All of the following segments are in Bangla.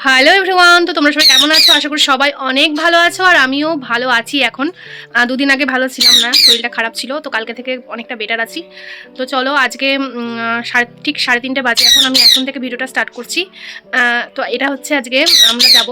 হ্যালো এভরিওয়ান, তো তোমরা সবাই কেমন আছো? আশা করি সবাই অনেক ভালো আছো, আর আমিও ভালো আছি। এখন দুদিন আগে ভালো ছিলাম না, শরীরটা খারাপ ছিল, তো কালকে থেকে অনেকটা বেটার আছি। তো চলো আজকে ঠিক 3:30 বাজে এখন, আমি এখন থেকে ভিডিওটা স্টার্ট করছি। তো এটা হচ্ছে আজকে আমরা যাব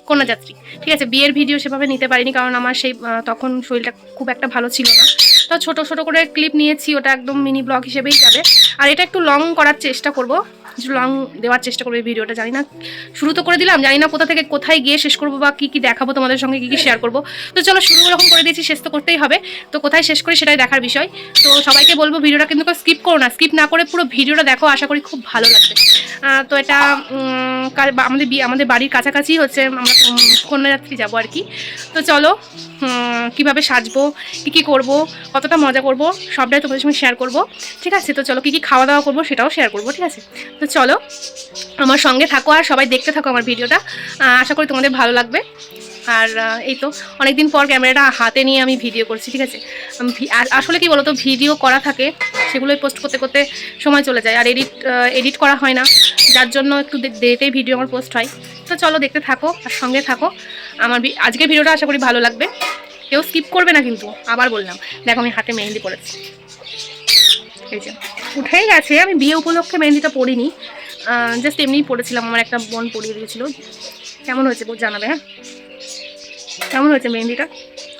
কন্যাযাত্রী, ঠিক আছে। বিয়ের ভিডিও সেভাবে নিতে পারিনি, কারণ আমার সেই তখন শরীরটা খুব একটা ভালো ছিল না। তো ছোট ছোট করে ক্লিপ নিয়েছি, ওটা একদম মিনি ব্লগ হিসেবেই যাবে। আর এটা একটু লং করার চেষ্টা করব, লং দেওয়ার চেষ্টা করবো এই ভিডিওটা। জানি না, শুরু তো করে দিলাম, জানি না কোথা থেকে কোথায় গিয়ে শেষ করবো বা কী কী দেখাবো তোমাদের সঙ্গে, কী কী শেয়ার করবো। তো চলো শুরু যখন করে দিয়েছি, শেষ তো করতেই হবে। তো কোথায় শেষ করি সেটাই দেখার বিষয়। তো সবাইকে বলবো ভিডিওটা কিন্তু স্কিপ করো না, স্কিপ না করে পুরো ভিডিওটা দেখো, আশা করি খুব ভালো লাগবে। তো এটা আমাদের বাড়ির কাছাকাছি হচ্ছে, আমরা কন্যাযাত্রী যাবো আর কি। তো চলো কিভাবে সাজবো, কী কী করবো, কতটা মজা করবো, সবটাই তোমাদের সঙ্গে শেয়ার করবো, ঠিক আছে। তো চলো কী কী খাওয়া দাওয়া করবো সেটাও শেয়ার করবো, ঠিক আছে। তো চলো আমার সঙ্গে থাকো আর সবাই দেখতে থাকো আমার ভিডিওটা, আশা করি তোমাদের ভালো লাগবে। আর এই তো অনেকদিন পর ক্যামেরাটা হাতে নিয়ে আমি ভিডিও করছি, ঠিক আছে। আসলে কি বলো তো, ভিডিও করা থাকে, সেগুলোই পোস্ট করতে করতে সময় চলে যায়, আর এডিট করা হয় না, যার জন্য একটু দেরিতেই ভিডিও আমার পোস্ট হয়। তো চলো দেখতে থাকো আর সঙ্গে থাকো। আমার আজকের ভিডিওটা আশা করি ভালো লাগবে, কেউ স্কিপ করবে না কিন্তু, আবার বললাম। দেখো আমি হাতে মেহেন্দি পড়েছি, এই যে উঠেই গেছে। আমি বিয়ে উপলক্ষে মেহেন্দিটা পড়িনি, জাস্ট এমনিই পড়েছিলাম, আমার একটা বোন পরিয়ে দিয়েছিল। কেমন হয়েছে জানাবে, হ্যাঁ কেমন হয়েছে মেহেন্দিটা?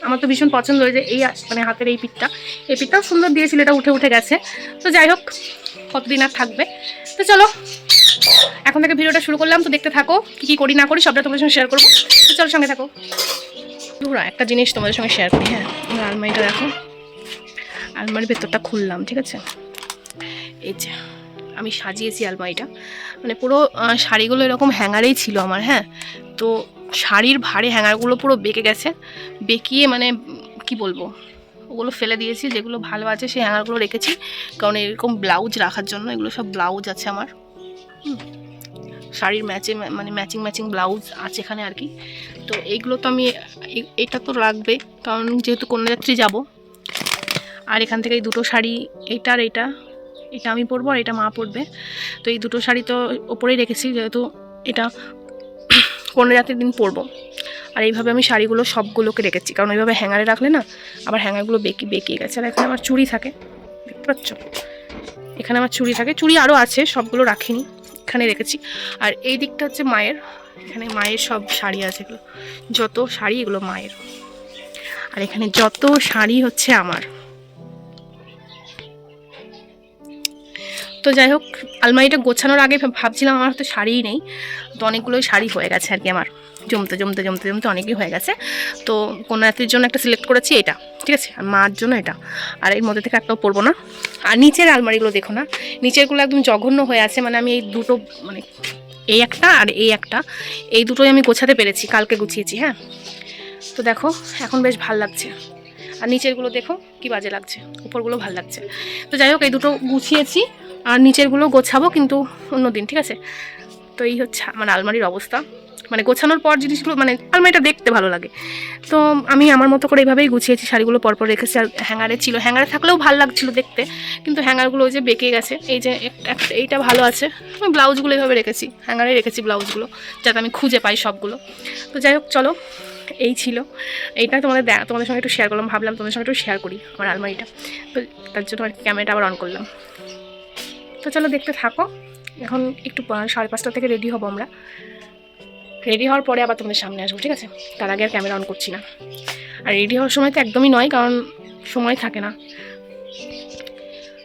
আমার তো ভীষণ পছন্দ হয়েছে, এই মানে হাতের এই পিঠটাও সুন্দর দিয়েছিল, এটা উঠে উঠে গেছে। তো যাই হোক, কতদিন আর থাকবে। তো চলো এখন থেকে ভিডিওটা শুরু করলাম, তো দেখতে থাকো, কী কী করি না করি সবটা তোমাদের সঙ্গে শেয়ার করবো। তো চলো সঙ্গে থাকো। পুরা একটা জিনিস তোমাদের সঙ্গে শেয়ার করি, হ্যাঁ আলমারিটা দেখো, আলমারির ভেতরটা খুললাম, ঠিক আছে। এই যে আমি সাজিয়েছি আলমারিটা, মানে পুরো শাড়িগুলো এরকম হ্যাঙ্গারেই ছিল আমার, হ্যাঁ। তো শাড়ির ভারে হ্যাঙ্গারগুলো পুরো বেঁকে গেছে, বেঁকিয়ে মানে কি বলবো, ওগুলো ফেলে দিয়েছি। যেগুলো ভালো আছে সেই হ্যাঙ্গারগুলো রেখেছি, কারণ এরকম ব্লাউজ রাখার জন্য। এগুলো সব ব্লাউজ আছে আমার, শাড়ির ম্যাচিং ব্লাউজ আছে এখানে আর কি। তো এইগুলো তো আমি, এটা তো লাগবে, কারণ যেহেতু কন্যাযাত্রী যাব। আর এখান থেকে এই দুটো শাড়ি, এইটা আর এটা আমি পরবো আর এটা মা পরবে। তো এই দুটো শাড়ি তো ওপরেই রেখেছি, যেহেতু এটা কন্যাযাত্রীর দিন পরবো। আর এইভাবে আমি শাড়িগুলো সবগুলোকে রেখেছি, কারণ ওইভাবে হ্যাঙ্গারে রাখলে না আবার হ্যাঙ্গারগুলো বেঁকিয়ে গেছে। আর এখানে আমার চুড়ি থাকে, দেখতে পাচ্ছ, এখানে আমার চুড়ি থাকে, চুড়ি আরও আছে, সবগুলো রাখিনি, এখানে রেখেছি। আর এই দিকটা হচ্ছে মায়ের, এখানে মায়ের সব শাড়ি আছে, এগুলো যত শাড়ি এগুলো মায়ের। আর এখানে যত শাড়ি হচ্ছে আমার। তো যাই হোক, আলমারিটা গোছানোর আগে ভাবছিলাম আমার তো শাড়িই নেই, তো অনেকগুলোই শাড়ি হয়ে গেছে আর কি আমার, জমতে অনেকই হয়ে গেছে। তো কন্যাযাত্রীর জন্য একটা সিলেক্ট করেছি এটা, ঠিক আছে, আর মার জন্য এটা, আর এর মধ্যে থেকে একটাও পরবো না। আর নিচের আলমারিগুলো দেখো না, নিচেরগুলো একদম জঘন্য হয়ে আছে, মানে আমি এই দুটো, মানে এই একটা আর এই দুটোই আমি গোছাতে পেরেছি, কালকে গুছিয়েছি, হ্যাঁ। তো দেখো এখন বেশ ভাল লাগছে, আর নিচেরগুলো দেখো কি বাজে লাগছে, উপরগুলো ভাল লাগছে। তো যাই হোক, এই দুটো গুছিয়েছি, আর নিচেরগুলো গোছাবো কিন্তু অন্য দিন, ঠিক আছে। তো এই হচ্ছে আমার আলমারির অবস্থা, মানে গোছানোর পর জিনিসগুলো, মানে আলমারিটা দেখতে ভালো লাগে। তো আমি আমার মতো করে এইভাবেই গুছিয়েছি, শাড়িগুলো পরপর রেখেছি। আর হ্যাঙ্গারে ছিল, হ্যাঙ্গারে থাকলেও ভালো লাগছিলো দেখতে, কিন্তু হ্যাঙ্গারগুলো ওই যে বেঁকে গেছে। এই যে এইটা ভালো আছে, আমি ব্লাউজগুলো এইভাবে রেখেছি, হ্যাঙ্গারে রেখেছি ব্লাউজগুলো, যাতে আমি খুঁজে পাই সবগুলো। তো যাই হোক চলো, এই ছিল, এইটা তোমাদের সঙ্গে একটু শেয়ার করলাম, ভাবলাম তোমাদের সঙ্গে একটু শেয়ার করি আমার আলমারিটা। তো তার জন্য আর ক্যামেরাটা আবার অন করলাম। তো চলো দেখতে থাকো। এখন একটু 5:30 থেকে রেডি হবো আমরা, রেডি হওয়ার পরে আবার তোমাদের সামনে আসবো, ঠিক আছে। তার আগে আর ক্যামেরা অন করছি না। আর রেডি হওয়ার সময় তো একদমই নয়, কারণ সময় থাকে না।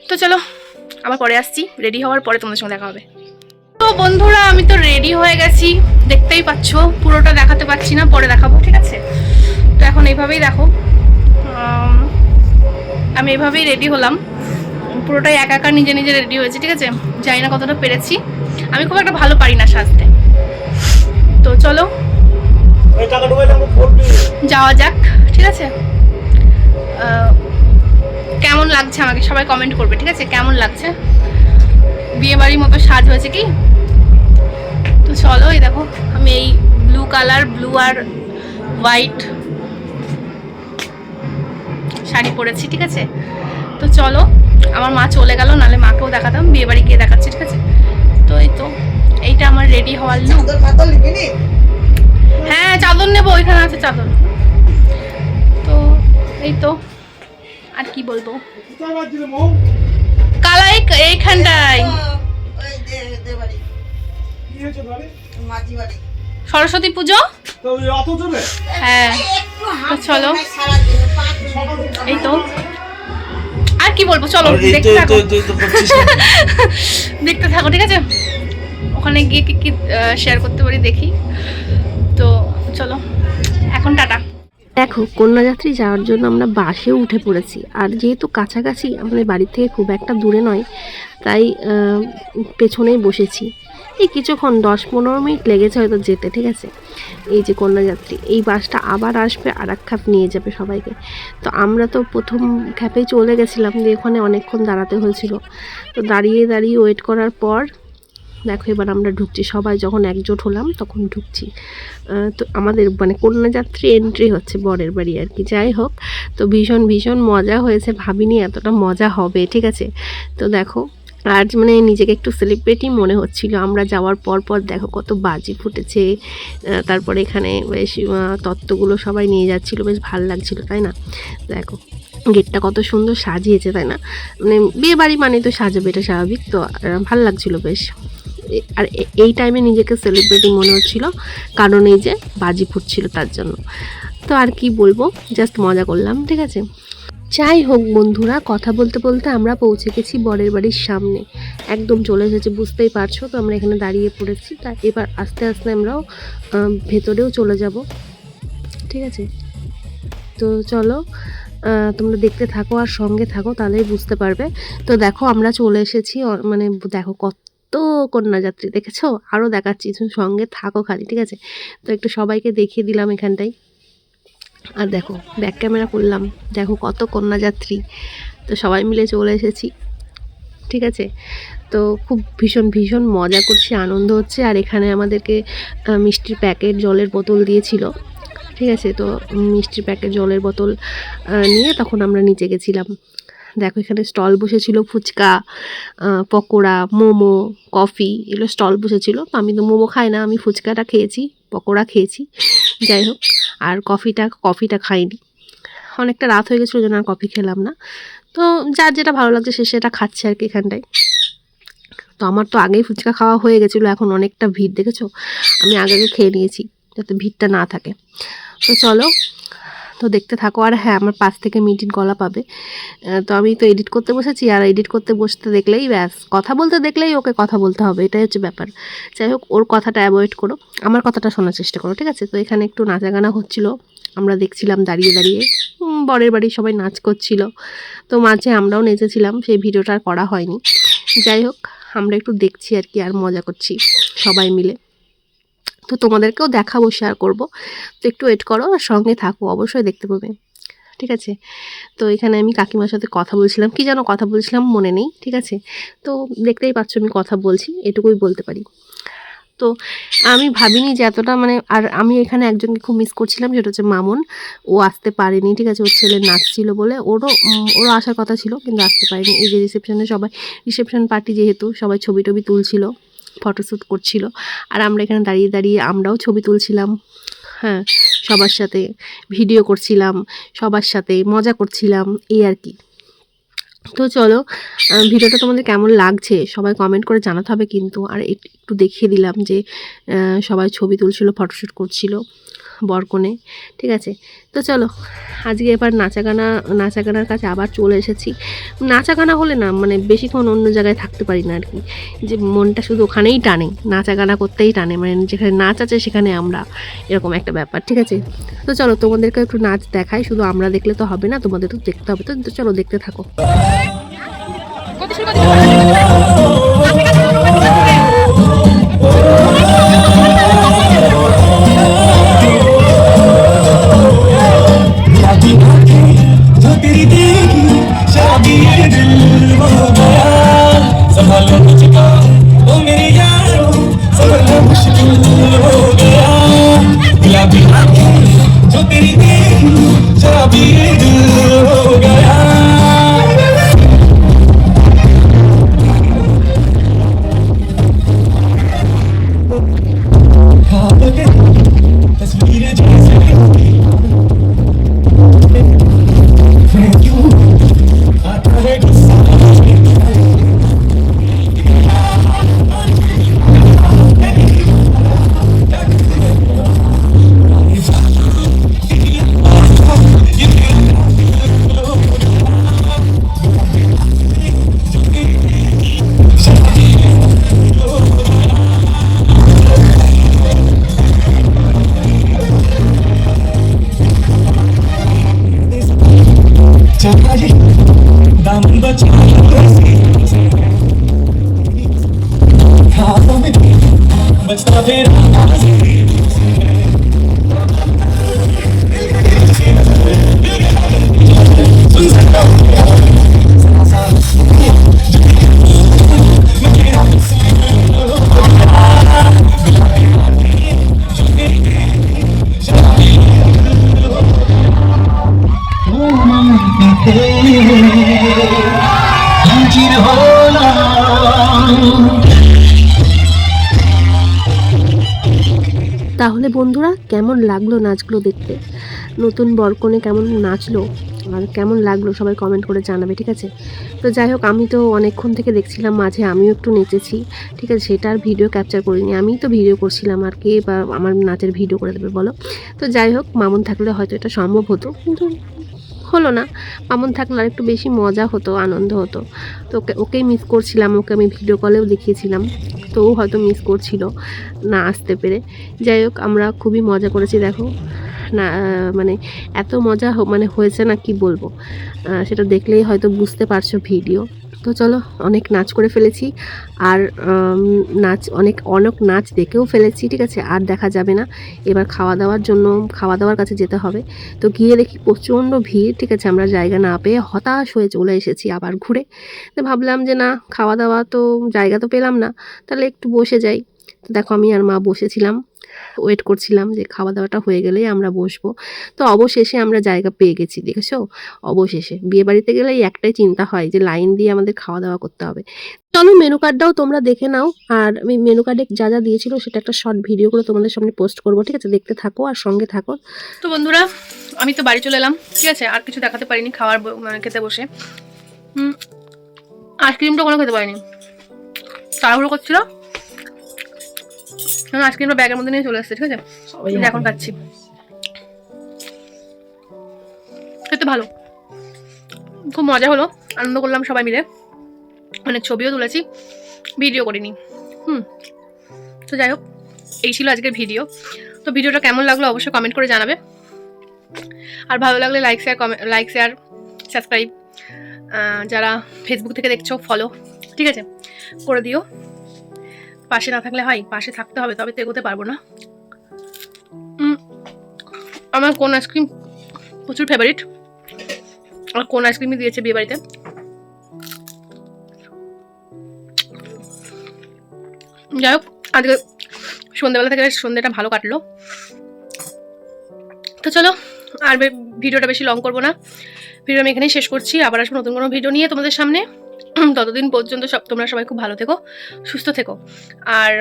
তো চলো আবার পরে আসছি, রেডি হওয়ার পরে তোমাদের সঙ্গে দেখা হবে। তো বন্ধুরা আমি তো রেডি হয়ে গেছি, দেখতেই পাচ্ছ, পুরোটা দেখাতে পাচ্ছি না, পরে দেখাবো, ঠিক আছে। তো এখন এইভাবেই দেখো, আমি এইভাবেই রেডি হলাম, পুরোটাই একা নিজে রেডি হয়েছে, ঠিক আছে। জানি না কতটা পেরেছি, আমি খুব একটা ভালো পারি না সাজতে। তো চলো যাওয়া যাক, ঠিক আছে। কেমন লাগছে আমাকে সবাই কমেন্ট করবে, ঠিক আছে, কেমন লাগছে, বিয়ে বাড়ির মতো সাজ হয়েছে কি। তো চলো, এই দেখো আমি এই ব্লু আর হোয়াইট শাড়ি পরেছি, ঠিক আছে। তো চলো, আমার মা চলে গেল, নাহলে মাকেও দেখাতাম, বিয়ে বাড়ি গিয়ে দেখাচ্ছি, ঠিক আছে। তো এই তো এইটা আমার রেডি রেডি হওয়ার লুক। হ্যাঁ চাদর নেবো, ওইখানে আছে চাদর। তো এই তো আর কি বলবো, কালাই এইখানটায় সরস্বতী পুজো। হ্যাঁ চলো, এই তো আর কি বলবো, চলো দেখতে থাকো দেখতে থাকো ঠিক আছে। ওখানে গিয়ে কি কি শেয়ার করতে পারি দেখি। তো চলো এখন টাটা। দেখো কন্যাযাত্রী যাওয়ার জন্য আমরা বাসে উঠে পড়েছি, আর যেহেতু কাছাকাছি আমাদের বাড়ি থেকে খুব একটা দূরে নয়, তাই পেছনেই বসেছি। এই কিছুক্ষণ 10-15 মিনিট লেগেছে হয়তো যেতে, ঠিক আছে। এই যে কন্যাযাত্রী, এই বাসটা আবার আসবে আর এক খাপ নিয়ে যাবে সবাইকে। তো আমরা তো প্রথম খ্যাপেই চলে গেছিলাম, যে ওখানে অনেকক্ষণ দাঁড়াতে হয়েছিল। তো দাঁড়িয়ে দাঁড়িয়ে ওয়েট করার পর দেখো এবার আমরা ঢুকছি, সবাই যখন একজোট হলাম তখন ঢুকছি। তো আমাদের মানে কন্যাযাত্রী এন্ট্রি হচ্ছে বরের বাড়ি আর কি। যাই হোক, তো ভীষণ ভীষণ মজা হয়েছে, ভাবিনি এতটা মজা হবে, ঠিক আছে। তো দেখো আজ মানে নিজেকে একটু সেলিব্রিটি মনে হচ্ছিল। আমরা যাওয়ার পর পর দেখো কত বাজি ফুটেছে, তারপরে এখানে বেশ তত্ত্বগুলো সবাই নিয়ে যাচ্ছিলো, বেশ ভালো লাগছিল তাই না। দেখো গেটটা কত সুন্দর সাজিয়েছে তাই না, মানে বিয়ে বাড়ি মানে তো সাজাবে, এটা স্বাভাবিক। তো ভালো লাগছিল বেশ। আর এই টাইমে নিজেকে সেলিব্রিটি মনে হচ্ছিল, কারণ এই যে বাজি ফুটছিল তার জন্য। তো আর কি বলবো, জাস্ট মজা করলাম, ঠিক আছে। যাই হোক বন্ধুরা, কথা বলতে বলতে আমরা পৌঁছে গেছি বরের বাড়ির সামনে, একদম চলে এসেছি, বুঝতেই পারছো। তো আমরা এখানে দাঁড়িয়ে পড়েছি, তা এবার আস্তে আস্তে আমরাও ভেতরেও চলে যাব, ঠিক আছে। তো চলো তোমরা দেখতে থাকো আর সঙ্গে থাকো, তাহলেই বুঝতে পারবে। তো দেখো আমরা চলে এসেছি, মানে দেখো কত কন্যাযাত্রী দেখেছো, আরও দেখাচ্ছি, সঙ্গে থাকো খালি, ঠিক আছে। তো একটু সবাইকে দেখিয়ে দিলাম এখানটাই। আর দেখো ব্যাক ক্যামেরা করলাম, দেখো কত কন্যাযাত্রী। তো সবাই মিলে চলে এসেছি, ঠিক আছে। তো খুব ভীষণ ভীষণ মজা করছি, আনন্দ হচ্ছে। আর এখানে আমাদেরকে মিষ্টির প্যাকেট, জলের বোতল দিয়েছিল, ঠিক আছে। তো মিষ্টির প্যাকেট, জলের বোতল নিয়ে তখন আমরা নিচে গেছিলাম। দেখো এখানে স্টল বসেছিল, ফুচকা, পকোড়া, মোমো, কফি, এগুলো স্টল বসেছিল। তো আমি তো মোমো খাই না, আমি ফুচকাটা খেয়েছি, পকোড়া খেয়েছি, যাই হোক। আর কফিটা খাইনি, অনেকটা রাত হয়ে গেছিলো, জন্য আর কফি খেলাম না। তো যার যেটা ভালো লাগছে সে সেটা খাচ্ছে আর কি এখানটায়। তো আমার তো আগেই ফুচকা খাওয়া হয়ে গেছিলো, এখন অনেকটা ভিড় দেখেছো, আমি আগে খেয়ে নিয়েছি যাতে ভিড়টা না থাকে। তো চলো, তো দেখতে থাকো। আর হ্যাঁ, আমার পাশ থেকে মিটির গলা পাবে। তো আমি তো এডিট করতে বসেছি, আর এডিট করতে বসতে দেখলেই ব্যাস, কথা বলতে দেখলেই ওকে কথা বলতে হবে, এটাই হচ্ছে ব্যাপার। যাই হোক, ওর কথাটা অ্যাভয়েড করো, আমার কথাটা শোনার চেষ্টা করো, ঠিক আছে। তো এখানে একটু নাচাগানা হচ্ছিল, আমরা দেখছিলাম দাঁড়িয়ে দাঁড়িয়ে, বরের বাড়ি সবাই নাচ করছিল। তো মাঝে আমরাও নেচেছিলাম, সেই ভিডিওটা আর করা হয়নি। যাই হোক, আমরা একটু দেখছি আর কি, আর মজা করছি সবাই মিলে। তো তোমাদেরকেও দেখাবো, শেয়ার করব। তো একটু ওয়েট করো আর সঙ্গে থাকো, অবশ্যই দেখতে পাবে, ঠিক আছে। তো এখানে আমি কাকিমার সাথে কথা বলছিলাম, কি যেন কথা বলছিলাম মনে নেই, ঠিক আছে। তো দেখতেই পাচ্ছ আমি কথা বলছি, এটুকুই বলতে পারি। তো আমি ভাবিনি যে এতটা মানে, আর আমি এখানে একজনকে খুব মিস করছিলাম, সেটা হচ্ছে মামুন। ও আসতে পারেনি, ঠিক আছে, ওর ছেলে নাচছিল বলে, ওরও আসার কথা ছিল কিন্তু আসতে পারেনি। এই যে রিসেপশন পার্টি যেহেতু, সবাই ছবি টবি তুলছিল, ফটোশ্যুট করছিল, আর আমরা এখানে দাঁড়িয়ে দাঁড়িয়ে আমরাও ছবি তুলছিলাম, হ্যাঁ, সবার সাথে ভিডিও করছিলাম, সবার সাথে মজা করছিলাম, এই আর কি। তো চলো, ভিডিওটা তোমাদের কেমন লাগছে সবাই কমেন্ট করে জানাতে হবে কিন্তু। আর একটু দেখিয়ে দিলাম যে সবাই ছবি তুলছিল, ফটোশ্যুট করছিল বরকনে, ঠিক আছে। তো চলো, আজকে এবার নাচাগানার কাছে আবার চলে এসেছি। নাচাগানা হলে না মানে বেশিক্ষণ অন্য জায়গায় থাকতে পারি না আর কি, যে মনটা শুধু ওখানেই টানে, নাচাগানা করতেই টানে, মানে যেখানে নাচ আছে সেখানে আমরা, এরকম একটা ব্যাপার, ঠিক আছে। তো চলো তোমাদেরকে একটু নাচ দেখাই, শুধু আমরা দেখলে তো হবে না, তোমাদের তো দেখতে হবে। তো চলো দেখতে থাকো। তাহলে বন্ধুরা কেমন লাগলো নাচগুলো দেখতে, নতুন বরকনে কেমন নাচলো আর কেমন লাগলো সবাই কমেন্ট করে জানাবে, ঠিক আছে। তো যাই হোক, আমি তো অনেকক্ষণ থেকে দেখছিলাম, মাঝে আমিও একটু নেচেছি, ঠিক আছে। সেটা আর ভিডিও ক্যাপচার করিনি, আমি তো ভিডিও করছিলাম, আর কে বা আমার নাচের ভিডিও করে দেবে বলো। তো যাই হোক, মামুন থাকলে হয়তো এটা সম্ভব হতো, কিন্তু হলো না। মামুন থাকলে আর একটু বেশি মজা হতো, আনন্দ হতো। তো ওকেই মিস করছিলাম, ওকে আমি ভিডিও কলেও দেখিয়েছিলাম, তো ও হয়তো মিস করছিল না আসতে পেরে। যাই হোক, আমরা খুবই মজা করেছি দেখো না, মানে এত মজা মানে হয়েছে না কি বলবো, সেটা দেখলেই হয়তো বুঝতে পারছো ভিডিও। তো চলো, অনেক নাচ করে ফেলেছি, আর নাচ অনেক অনেক নাচ দেখেও ফেলেছি, ঠিক আছে। আর দেখা যাবে না, এবার খাওয়া দাওয়ার জন্য খাওয়া দাওয়ার কাছে যেতে হবে। তো গিয়ে দেখি প্রচণ্ড ভিড়, ঠিক আছে। আমরা জায়গা না পেয়ে হতাশ হয়ে চলে এসেছি আবার ঘুরে। তো ভাবলাম যে না, খাওয়া দাওয়া তো জায়গা তো পেলাম না, তাহলে একটু বসে যাই। তো দেখো, আমি আর মা বসেছিলাম, ওয়েট করছিলাম যে খাওয়া দাওয়াটা হয়ে গেলেই আমরা বসবো। তো অবশেষে আমরা জায়গা পেয়ে গেছি, দেখেছো। অবশেষে বিয়েবাড়িতে গেলে এই একটাই চিন্তা হয় যে লাইন দিয়ে আমাদের খাওয়া দাওয়া করতে হবে। চলো, মেনু কার্ডটাও তোমরা দেখে নাও, আর আমি মেনু কার্ডে যা যা দিয়েছিল সেটা একটা শর্ট ভিডিও করে তোমাদের সামনে পোস্ট করবো, ঠিক আছে। দেখতে থাকো আর সঙ্গে থাকো। তো বন্ধুরা, আমি তো বাড়ি চলে এলাম, ঠিক আছে। আর কিছু দেখাতে পারিনি খাওয়ার মানে খেতে বসে। আইসক্রিমটা কোনো খেতে পারিনি, তাড়াহুড়ো করছিল। আইসক্রিমটা ব্যাগের মধ্যে নিয়ে চলে আসছে, ঠিক আছে। এখন খাচ্ছি, খেতে ভালো, খুব মজা হলো, আনন্দ করলাম সবাই মিলে, অনেক ছবিও তুলেছি, ভিডিও করিনি। তো যাই হোক, এই ছিল আজকের ভিডিও। তো ভিডিওটা কেমন লাগলো অবশ্যই কমেন্ট করে জানাবে, আর ভালো লাগলে লাইক শেয়ার সাবস্ক্রাইব, যারা ফেসবুক থেকে দেখছো ফলো, ঠিক আছে, করে দিও। পাশে না থাকলে হয়, পাশে থাকতে হবে, তবে তো এগোতে পারবো না। আমার কোন আইসক্রিম প্রচুর ফেভারিট, আর কোন আইসক্রিমই দিয়েছে বিয়ে বাড়িতে। যাই হোক, আজকে সন্ধ্যেবেলা থেকে সন্ধ্যেটা ভালো কাটলো। তো চলো, আর ভিডিওটা বেশি লং করবো না, ভিডিও আমি এখানেই শেষ করছি। আবার আসবো নতুন কোনো ভিডিও নিয়ে তোমাদের সামনে। ততদিন পর্যন্ত তোমরা সবাই খুব ভালো থেকো, সুস্থ থেকো, আর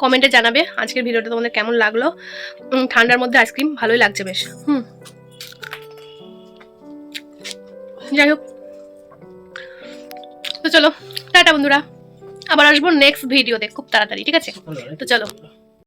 কমেন্টে জানাবে আজকের ভিডিওটা তোমাদের কেমন লাগলো। ঠান্ডার মধ্যে আইসক্রিম ভালোই লাগছে বেশ। যাই হোক, তো চলো, টাটা বন্ধুরা, আবার আসবো নেক্সট ভিডিওতে খুব তাড়াতাড়ি, ঠিক আছে। তো চলো।